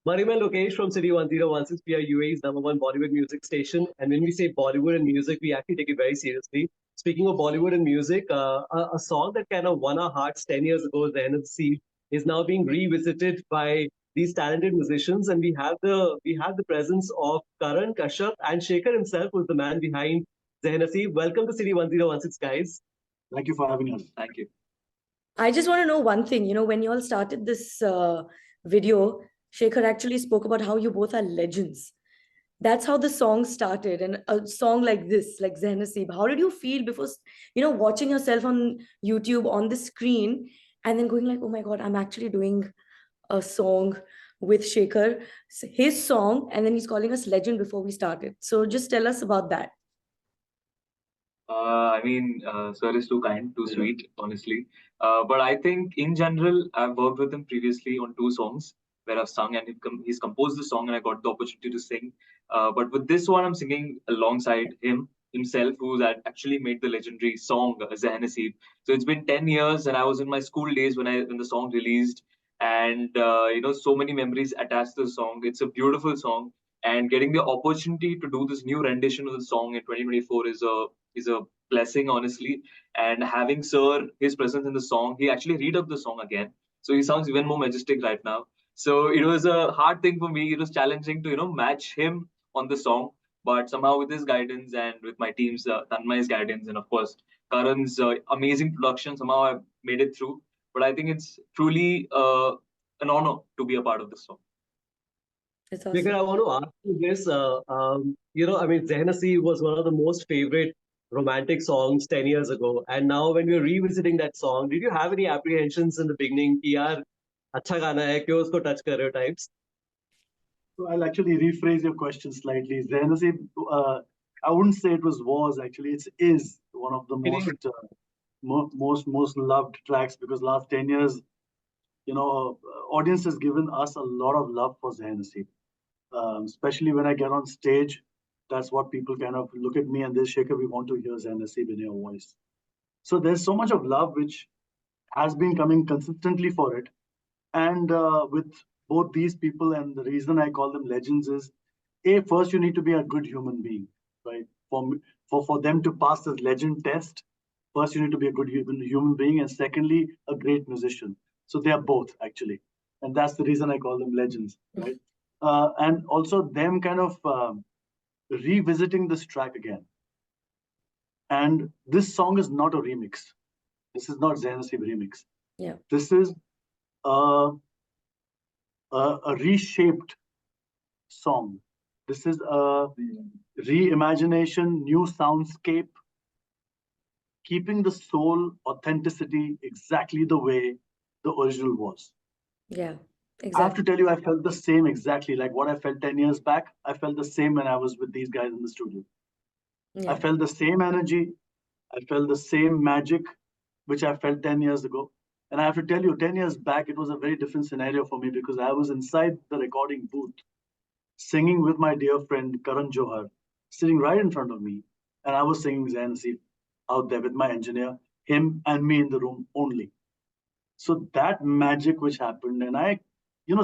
Mariyam and Lokesh from City 1016, we are UAE's number one Bollywood music station. And when we say Bollywood and music, we actually take it very seriously. Speaking of Bollywood and music, a song that kind of won our hearts 10 years ago, Zehnaseeb, is now being revisited by these talented musicians. And we have the presence of Karan Kashyap and Shekhar himself, who's the man behind Zehnaseeb. Welcome to City 1016, guys. Thank you for having us. Thank you. I just want to know one thing. When you all started this video, Shekhar actually spoke about how you both are legends. That's how the song started. And a song like this, like Zehnaseeb, how did you feel before, watching yourself on YouTube on the screen and then going like, oh my God, I'm actually doing a song with Shekhar, his song, and then he's calling us legend before we started. So just tell us about that. Sir is too kind, too sweet, honestly. But I think in general, I've worked with him previously on two songs where I've sung and he's composed the song and I got the opportunity to sing. But with this one, I'm singing alongside himself, who's actually made the legendary song Zehnaseeb. So it's been 10 years and I was in my school days when the song released. And, so many memories attached to the song. It's a beautiful song. And getting the opportunity to do this new rendition of the song in 2024 is a blessing, honestly. And having Sir, his presence in the song, he actually read up the song again. So he sounds even more majestic right now. So it was a hard thing for me. It was challenging to, match him on the song. But somehow with his guidance and with my team's, Tanmai's guidance, and of course, Karan's amazing production, somehow I made it through. But I think it's truly an honor to be a part of this song. Awesome. Because I want to ask you this, Zehnaseeb was one of the most favorite romantic songs 10 years ago. And now when we're revisiting that song, did you have any apprehensions in the beginning? कि यार, अच्छा गाना है, क्यों उसको touch कर रहे हो types? So I'll actually rephrase your question slightly. Zehnaseeb, I wouldn't say it was actually. It is one of the most loved tracks because last 10 years, audience has given us a lot of love for Zehnaseeb. Especially when I get on stage, that's what people kind of look at me and they Shekhar, we want to hear Zehnaseeb in your voice. So there's so much of love which has been coming consistently for it. And with both these people, and the reason I call them legends is, first you need to be a good human being, right? For them to pass this legend test, first you need to be a good human being, and secondly, a great musician. So they are both actually, and that's the reason I call them legends, right? And also them kind of revisiting this track again. And this song is not a remix. This is not Zehnaseeb remix. Yeah. This is a reshaped song. This is a reimagination, new soundscape, keeping the soul authenticity exactly the way the original was. Yeah, exactly. I have to tell you, I felt the same exactly like what I felt 10 years back. I felt the same when I was with these guys in the studio. Yeah. I felt the same energy. I felt the same magic, which I felt 10 years ago. And I have to tell you, 10 years back, it was a very different scenario for me because I was inside the recording booth, singing with my dear friend Karan Johar, sitting right in front of me. And I was singing Zehnaseeb out there with my engineer, him and me in the room only. So that magic which happened, and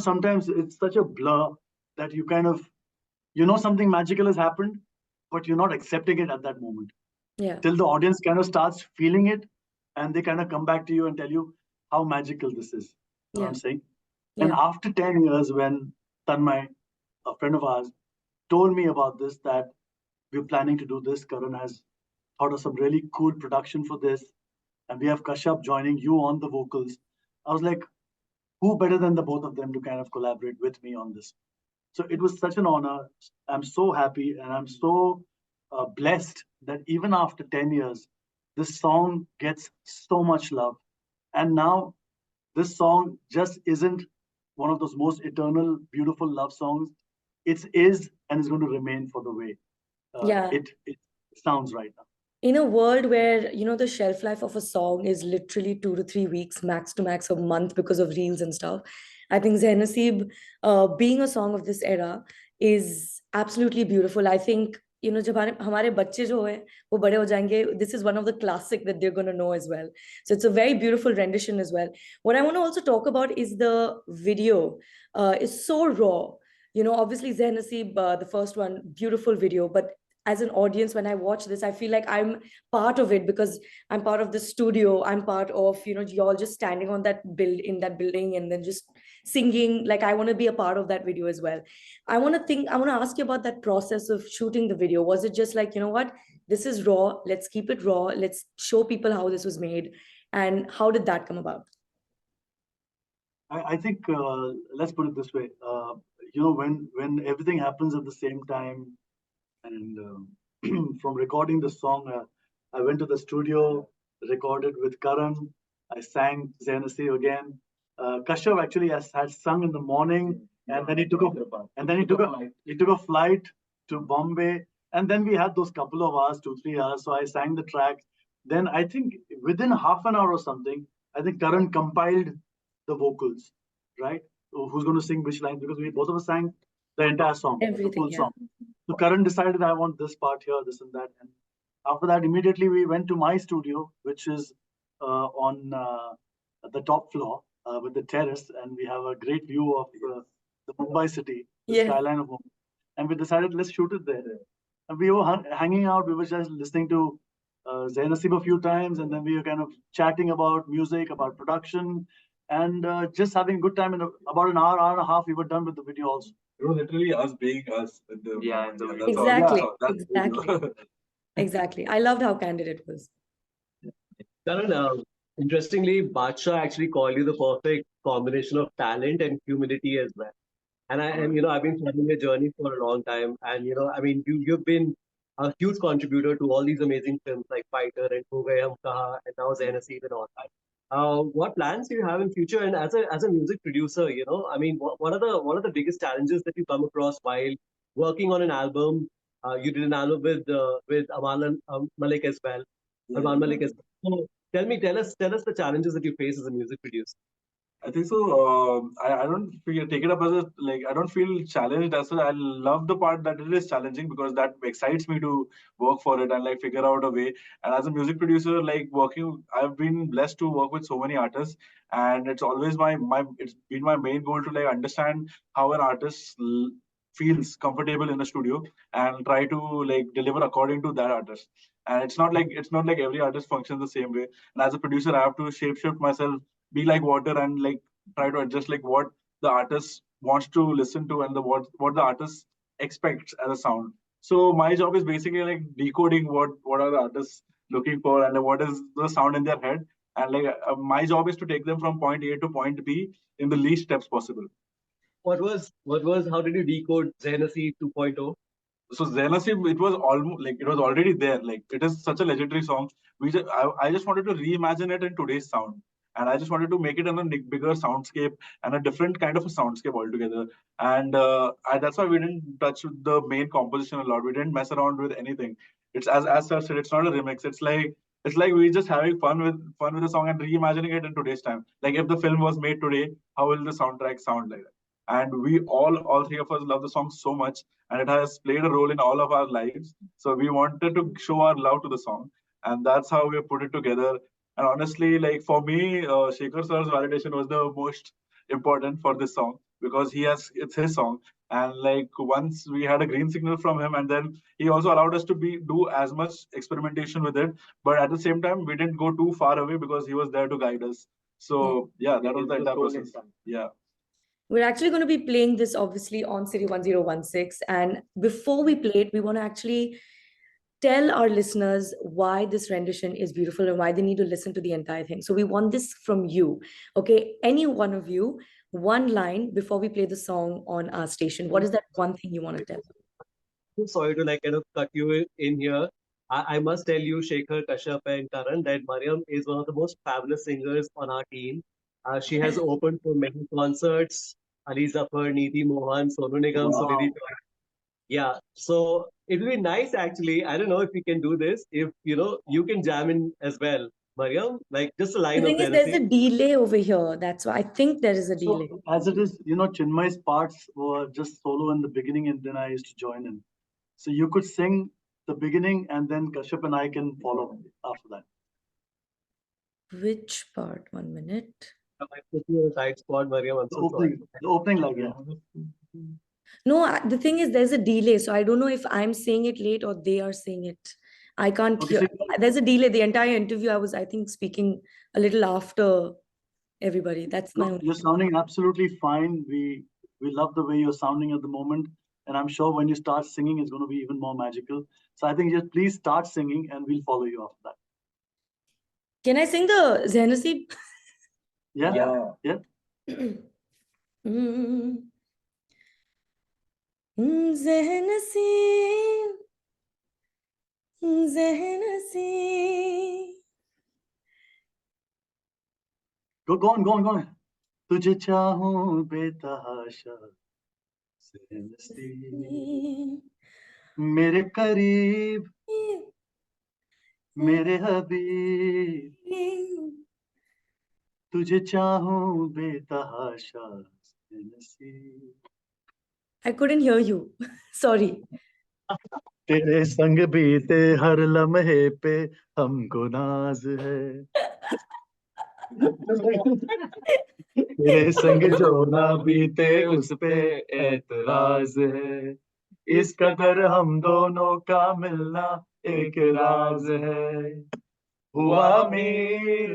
sometimes it's such a blur that you kind of, something magical has happened, but you're not accepting it at that moment. Yeah. Till the audience kind of starts feeling it and they kind of come back to you and tell you how magical this is. You know what I'm saying? Yeah. And after 10 years, when Tanmay, a friend of ours, told me about this, that we're planning to do this, Karan has thought of some really cool production for this, and we have Kashyap joining you on the vocals. I was like, who better than the both of them to kind of collaborate with me on this? So it was such an honor. I'm so happy and I'm so blessed that even after 10 years, this song gets so much love. And now this song just isn't one of those most eternal, beautiful love songs. It is and is going to remain for the way it sounds right now. In a world where, the shelf life of a song is literally 2 to 3 weeks, max to max a month because of reels and stuff, I think Zehnaseeb, being a song of this era, is absolutely beautiful. I think, जब हमारे बच्चे जो है वो बड़े हो जाएंगे, this is one of the classic that they're going to know as well. So it's a very beautiful rendition as well. What I want to also talk about is the video. It's so raw. Obviously Zehnaseeb, the first one, beautiful video, but as an audience, when I watch this, I feel like I'm part of it because I'm part of the studio. I'm part of, y'all just standing on that in that building and then just singing. Like, I want to be a part of that video as well. I want to ask you about that process of shooting the video. Was it just like, what, this is raw, let's keep it raw, let's show people how this was made, and how did that come about? I think let's put it this way. When everything happens at the same time, and from recording the song, I went to the studio, recorded with Karan. I sang Zehnaseeb again. Kashav actually had sung in the morning, and then he took a flight to Bombay, and then we had those couple of hours, 2-3 hours. So I sang the track. Then I think within half an hour or something, I think Karan compiled the vocals, right? Who's going to sing which line? Because we both of us sang the entire song, the full song. So Karan decided, I want this part here, this and that. And after that, immediately we went to my studio, which is on the top floor with the terrace, and we have a great view of the Mumbai city, the skyline of Mumbai. And we decided, let's shoot it there. And we were hanging out. We were just listening to Zehnaseeb a few times, and then we were kind of chatting about music, about production, and just having a good time. In about an hour and a half, we were done with the video also. It was literally us being us. Exactly. Exactly. I loved how candid it was. Karan, interestingly, Badsha actually called you the perfect combination of talent and humility as well. And I've been following your journey for a long time. And, you've been a huge contributor to all these amazing films like Fighter and Ho Gaye Hum Kahaan and now Zehnaseeb and all that. What plans do you have in future? And as a music producer, what are the biggest challenges that you come across while working on an album? You did an album with Amal Malik as well. Amal Malik as well. So tell us the challenges that you face as a music producer. I think so. I don't take it up as I don't feel challenged as such. I love the part that it is challenging because that excites me to work for it and figure out a way. And as a music producer, I've been blessed to work with so many artists, and it's always it's been my main goal to understand how an artist feels comfortable in the studio and try to deliver according to that artist. And it's not like every artist functions the same way. And as a producer, I have to shapeshift myself, be like water, and try to adjust what the artist wants to listen to and what the artist expects as a sound. So my job is basically decoding what are the artists looking for and what is the sound in their head. And my job is to take them from point A to point B in the least steps possible. How did you decode Zehnaseeb 2.0? So Zehnaseeb, it was almost it was already there. It is such a legendary song. I just wanted to reimagine it in today's sound. And I just wanted to make it in a bigger soundscape and a different kind of a soundscape altogether. And that's why we didn't touch the main composition a lot. We didn't mess around with anything. It's as such, it's not a remix. It's like we're just having fun with the song and reimagining it in today's time. If the film was made today, how will the soundtrack sound like that? And we all three of us love the song so much, and it has played a role in all of our lives. So we wanted to show our love to the song, and that's how we put it together. And honestly, for me, Shekhar sir's validation was the most important for this song because it's his song. And once we had a green signal from him, and then he also allowed us to do as much experimentation with it. But at the same time, we didn't go too far away because he was there to guide us. So yeah, that was the entire process. Yeah. We're actually going to be playing this obviously on City 1016. And before we play it, we want to actually tell our listeners why this rendition is beautiful and why they need to listen to the entire thing. So we want this from you. Okay, any one of you, one line before we play the song on our station. What is that one thing you want to tell? I'm sorry to kind of cut you in here. I must tell you, Shekhar, Kashyap, and Karan, that Mariyam is one of the most fabulous singers on our team. She has opened for many concerts. Ali Zafar, Neeti Mohan, Sonu Nigam, Sunidhi. Yeah, so it will be nice actually. I don't know if we can do this. If you can jam in as well, Mariyam, just a line the thing of is, there's a delay over here. That's why I think there is a delay. So, as it is, Chinmay's parts were just solo in the beginning, and then I used to join in. So you could sing the beginning, and then Kashyap and I can follow after that. Which part? 1 minute. I put you in a tight spot, Mariyam. I'm so sorry. The opening line, yeah. No, the thing is, there's a delay. So I don't know if I'm saying it late or they are saying it. I can't Okay, hear. so There's a delay. The entire interview, I think, speaking a little after everybody. That's my only. you're sounding absolutely fine. We love the way you're sounding at the moment. And I'm sure when you start singing, it's going to be even more magical. So I think just please start singing and we'll follow you after that. Can I sing the Zehnaseeb? Yeah? Yeah. Zehnaseeb, Zehnaseeb. Go on. तुझे चाहूं बेतहाशा ज़हनसीब, मेरे करीब मेरे हबीब, तुझे चाहूं बेतहाशा ज़हनसीब. I couldn't hear you. Sorry. तेरे संग बीते हर लम्हे पे हमको नाज है. तेरे संग जो ना बीते उस पे एतराज है. इस कदर हम दोनों का मिलना एक राज है. हुआ मीर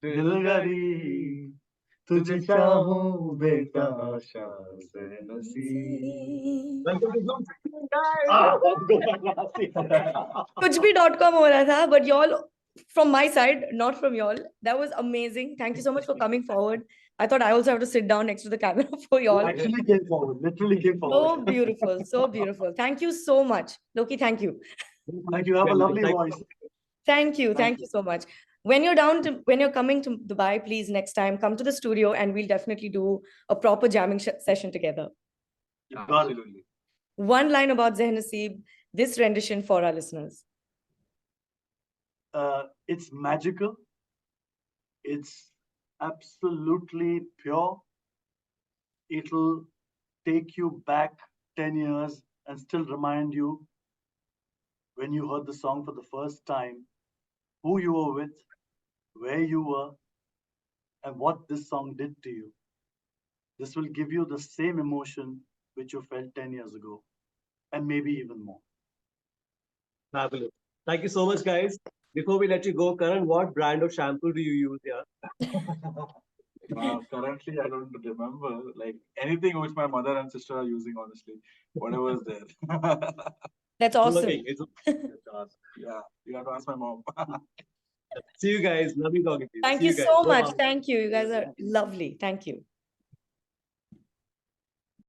दिल गरीब, तुझे चाहूं बेतहाशा ज़हनसीब. Kuchbhi.com ho raha tha, but y'all, from my side, not from y'all. That was amazing. Thank you so much for coming forward. I thought I also have to sit down next to the camera for y'all. Actually came forward, literally came So forward. beautiful, so beautiful. Thank you so much. Loki, thank you. Thank you. Have a lovely voice. Thank you so much. When you're coming to Dubai, please next time come to the studio and we'll definitely do a proper jamming session together. Absolutely. One line about Zehnaseeb, this rendition for our listeners. It's magical. It's absolutely pure. It'll take you back 10 years and still remind you when you heard the song for the first time, who you were with, where you were, and what this song did to you. This will give you the same emotion which you felt 10 years ago, and maybe even more. Fabulous. Thank you so much, guys. Before we let you go, Karan, what brand of shampoo do you use here? Currently, I don't remember. Like anything which my mother and sister are using, honestly, whatever is there. That's awesome. Okay, Yeah, you have to ask my mom. see you guys. Lovely talking to you. Thank See you guys. so Bye-bye. much. Thank you. You guys are lovely. Thank you.